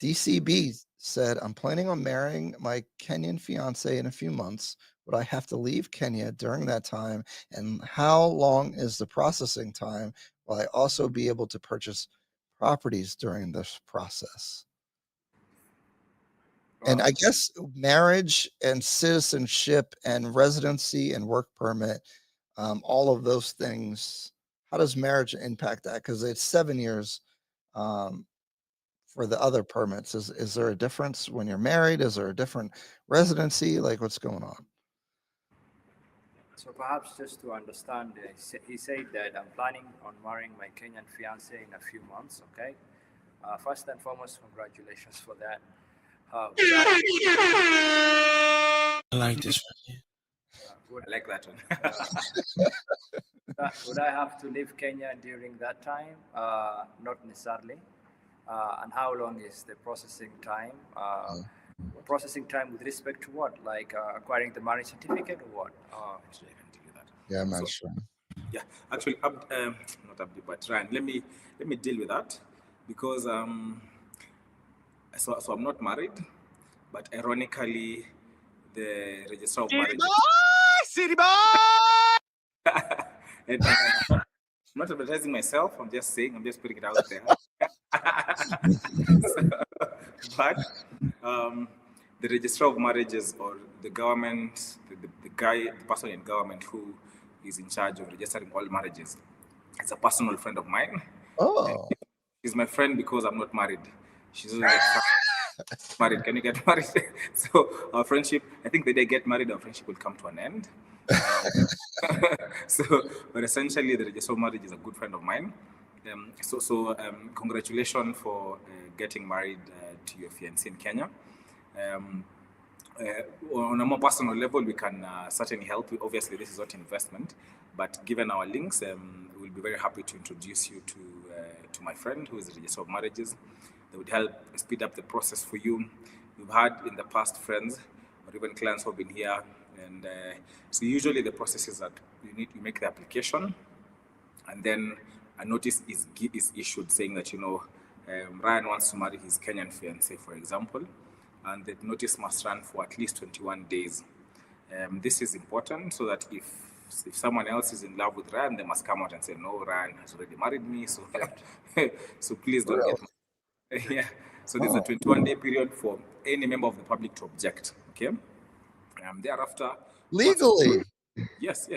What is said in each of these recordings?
DCB said, I'm planning on marrying my Kenyan fiance in a few months. Would I have to leave Kenya during that time? And how long is the processing time? Will I also be able to purchase properties during this process? And I guess marriage and citizenship and residency and work permit, all of those things, how does marriage impact that? Because it's 7 years for the other permits. Is there a difference when you're married? Is there a different residency? Like, what's going on? So perhaps just to understand, he said that I'm planning on marrying my Kenyan fiance in a few months. Okay. First and foremost, congratulations for that. I like this one. I like that one. Would I have to leave Kenya during that time? Not necessarily. And how long is the processing time? Processing time with respect to what? Like acquiring the marriage certificate or what? Actually, I can tell you that. Yeah, I'm not sure. Yeah, actually, not Abdi, but Ryan. Let me deal with that because so I'm not married, but ironically, the registrar of marriage. City boy. And I'm not advertising myself. I'm just saying. I'm just putting it out there. But the registrar of marriages or the government, the person in government who is in charge of registering all marriages, it's a personal friend of mine. Oh. She's my friend because I'm not married. She's like, married. Can you get married? So our friendship, I think the day I get married, our friendship will come to an end. But essentially, the registrar of marriage is a good friend of mine. Congratulations for getting married to your fiancé in Kenya. On a more personal level, we can certainly help you. Obviously, this is not investment, but given our links, we'll be very happy to introduce you to my friend who is the registrar of marriages. That would help speed up the process for you. We've had in the past friends or even clients who have been here, and so usually the process is that you make the application, and then a notice is issued saying that Ryan wants to marry his Kenyan fiancé, for example, and the notice must run for at least 21 days. This is important so that if someone else is in love with Ryan, they must come out and say, no, Ryan has already married me, so so please don't get married. Yeah. So this is a 21-day period for any member of the public to object. Okay. Thereafter, legally. Yes.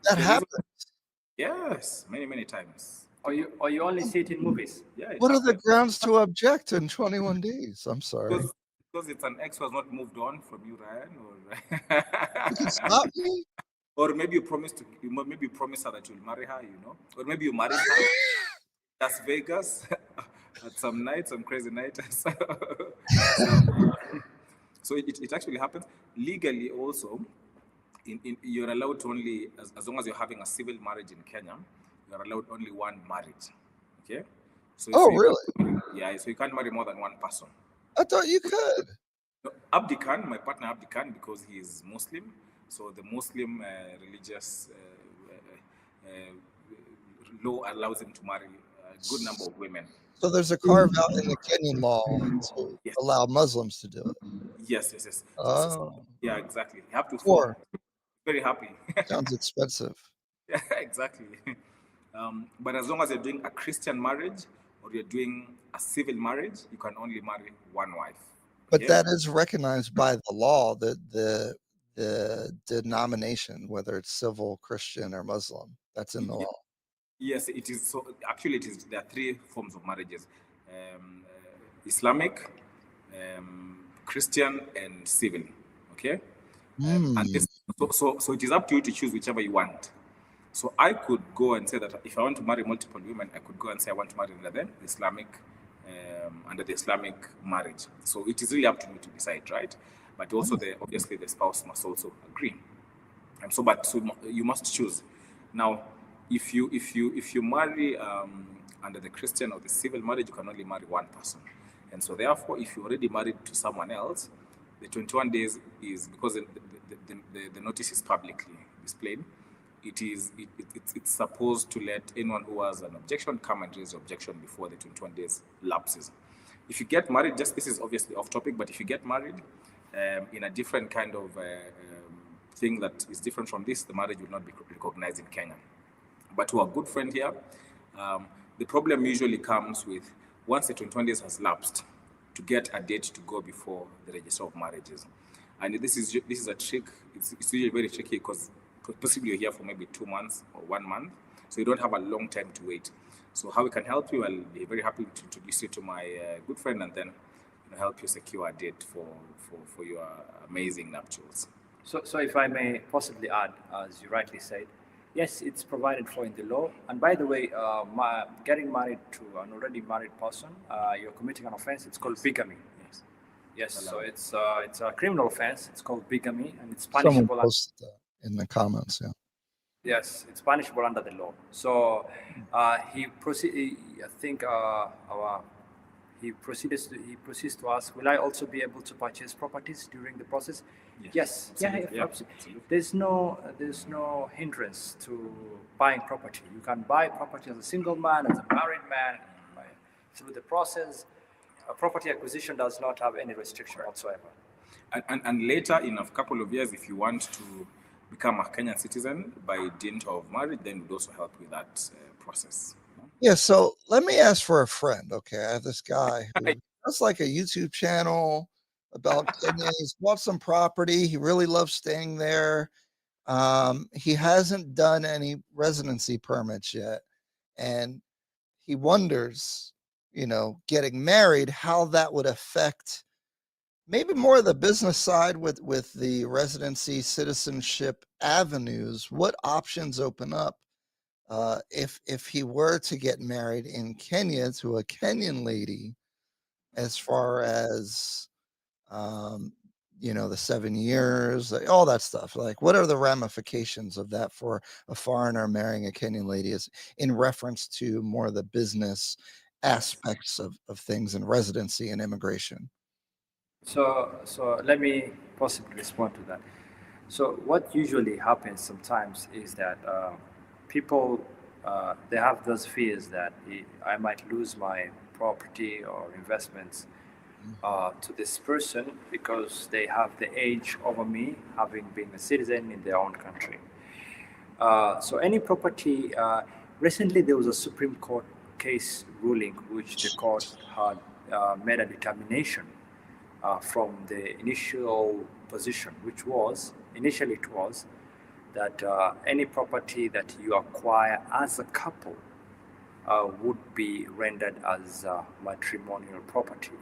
That happens. Yes, many times. Or you only see it in movies? Yeah. What are the grounds to object in 21 days? I'm sorry. Because it's an ex who has not moved on from you, Ryan, or it's not me. Or maybe you promise her that you'll marry her, or maybe you marry her. Las Vegas at some night, some crazy night. So it actually happens. Legally also, you're allowed to only, as long as you're having a civil marriage in Kenya, you're allowed only one marriage. Okay? So really? Yeah, so you can't marry more than one person. I thought you could. No, Abdi can, my partner Abdi can, because he is Muslim. So the Muslim religious law allows him to marry a good number of women. So there's a carve out in the Kenyan law to allow Muslims to do it. Yes. Oh. Yeah, exactly. You have to. Very happy. Sounds expensive. Yeah, exactly. But as long as you're doing a Christian marriage or you're doing a civil marriage, you can only marry one wife. But that is recognized by the law, that the denomination, whether it's civil, Christian, or Muslim, that's in the law. Yes, it is. So actually, there are three forms of marriages: Islamic, Christian, and civil. Okay. And so it is up to you to choose whichever you want. So I could go and say that if I want to marry multiple women, I could go and say I want to marry under the Islamic marriage. So it is really up to me to decide, right? But also, obviously, the spouse must also agree. And so you must choose. Now, if you marry under the Christian or the civil marriage, you can only marry one person. And so therefore, if you're already married to someone else, the 21 days is because the notice is publicly displayed. it's supposed to let anyone who has an objection come and raise the objection before the 21 days lapses. If you get married, this is obviously off topic, but if you get married in a different kind of thing that is different from this, the marriage will not be recognized in Kenya. But to our good friend here, the problem usually comes with once the 21 days has lapsed, to get a date to go before the register of marriages. And this is a trick. It's usually very tricky because possibly you're here for maybe 2 months or 1 month, so you don't have a long time to wait. So how we can help you, I'll be very happy to introduce you to my good friend and then help you secure a date for your amazing nuptials. So if I may possibly add, as you rightly said, yes, it's provided for in the law. And by the way, getting married to an already married person, you're committing an offense. It's called bigamy. Yes. So it's a criminal offense. It's called bigamy, and it's punishable. Someone posted that in the comments. Yeah. Yes, it's punishable under the law. So he proceeds to ask, will I also be able to purchase properties during the process? Yes. Absolutely. Absolutely. There's no hindrance to buying property. You can buy property as a single man, as a married man, through the process. A property acquisition does not have any restriction whatsoever. And later, in a couple of years, if you want to become a Kenyan citizen by dint of marriage, then we'd also help with that process. Yeah, so let me ask for a friend. Okay, I have this guy who has like a YouTube channel about Kenya. He's bought some property. He really loves staying there. He hasn't done any residency permits yet, and he wonders, getting married, how that would affect maybe more of the business side with the residency citizenship avenues. What options open up if he were to get married in Kenya to a Kenyan lady, as far as the 7 years, all that stuff? Like, what are the ramifications of that for a foreigner marrying a Kenyan lady, is in reference to more of the business aspects of things in residency and immigration? So let me possibly respond to that. So what usually happens sometimes is that people, they have those fears that I might lose my property or investments to this person because they have the age over me, having been a citizen in their own country. So any property, recently there was a Supreme Court case ruling which the court had made a determination from the initial position, which was, initially it was, that any property that you acquire as a couple would be rendered as matrimonial property.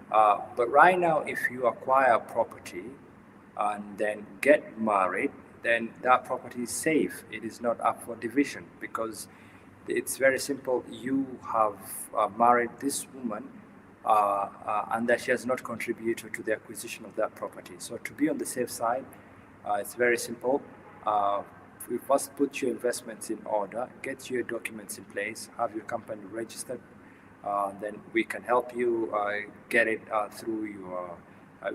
But right now, if you acquire a property and then get married, then that property is safe. It is not up for division because it's very simple. You have married this woman and that she has not contributed to the acquisition of that property. So to be on the safe side, it's very simple. You first put your investments in order, get your documents in place, have your company registered. Then we can help you get it through your.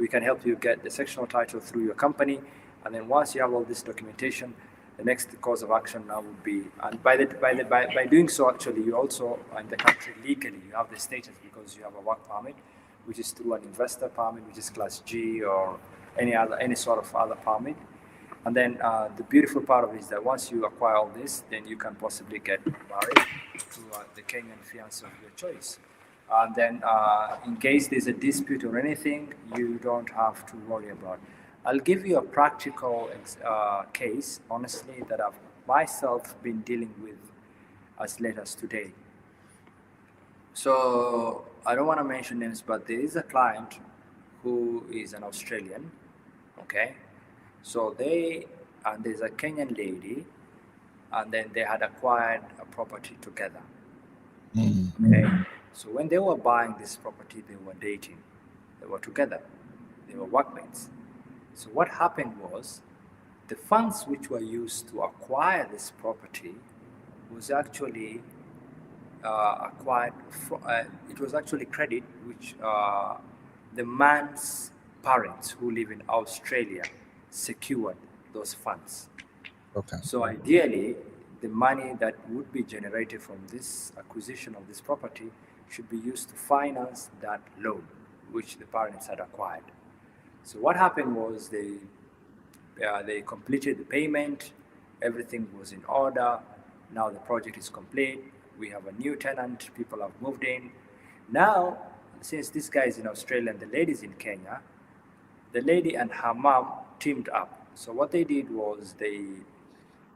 We can help you get the sectional title through your company, and then once you have all this documentation, the next course of action now would be. And by doing so, actually, you also in the country legally you have the status because you have a work permit, which is through an investor permit, which is Class G or any sort of other permit. And then the beautiful part of it is that once you acquire all this, then you can possibly get married to the Kenyan fiancé of your choice. And then in case there's a dispute or anything, you don't have to worry about. I'll give you a practical case, honestly, that I've myself been dealing with as late as today. So I don't want to mention names, but there is a client who is an Australian, okay? So there's a Kenyan lady, and then they had acquired a property together. Okay. So when they were buying this property, they were dating. They were together. They were workmates. So what happened was, the funds which were used to acquire this property was actually acquired. It was actually credit which the man's parents who live in Australia secured those funds. Okay. So ideally, the money that would be generated from this acquisition of this property should be used to finance that loan, which the parents had acquired. So what happened was they completed the payment, everything was in order. Now the project is complete. We have a new tenant. People have moved in. Now, since this guy is in Australia and the lady's in Kenya, the lady and her mom teamed up. So what they did was they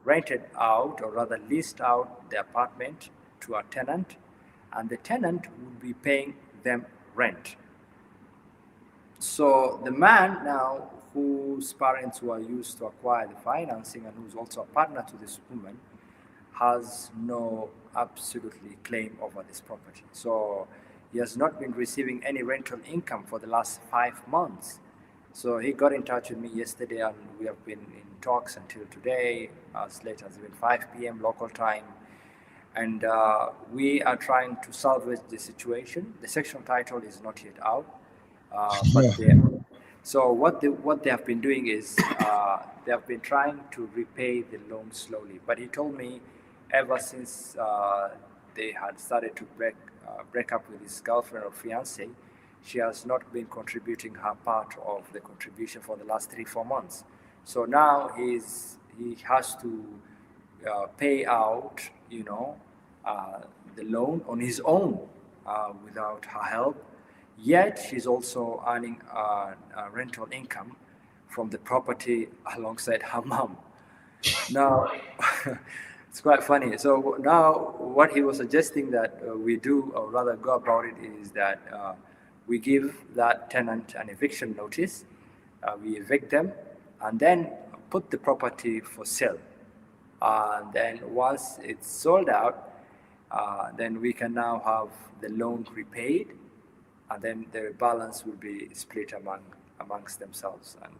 rented out, or rather leased out, the apartment to a tenant, and the tenant would be paying them rent. So the man now, whose parents were used to acquire the financing and who's also a partner to this woman, has no absolutely claim over this property. So he has not been receiving any rental income for the last 5 months. So he got in touch with me yesterday, and we have been in talks until today, as late as even 5 p.m. local time. And we are trying to salvage the situation. The section title is not yet out, but so what they have been doing is they have been trying to repay the loan slowly. But he told me ever since they had started to break up with his girlfriend or fiance, she has not been contributing her part of the contribution for the last 3-4 months. So now he has to pay out, the loan on his own without her help. Yet she's also earning rental income from the property alongside her mom. Now, it's quite funny. So now what he was suggesting that we do, or rather go about it, is that we give that tenant an eviction notice, we evict them, and then put the property for sale. And then once it's sold out, then we can now have the loan repaid, and then the balance will be split amongst themselves. And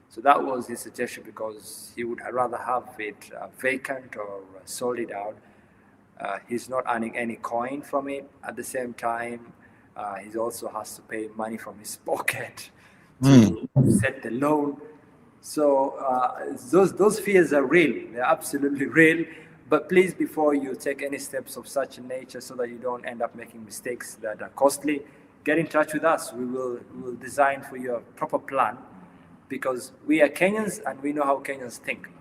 so that was his suggestion, because he would rather have it vacant or sold it out. He's not earning any coin from it. At the same time, he also has to pay money from his pocket to set the loan. So those fears are real. They're absolutely real. But please, before you take any steps of such a nature, so that you don't end up making mistakes that are costly, get in touch with us. We will design for you a proper plan, because we are Kenyans and we know how Kenyans think.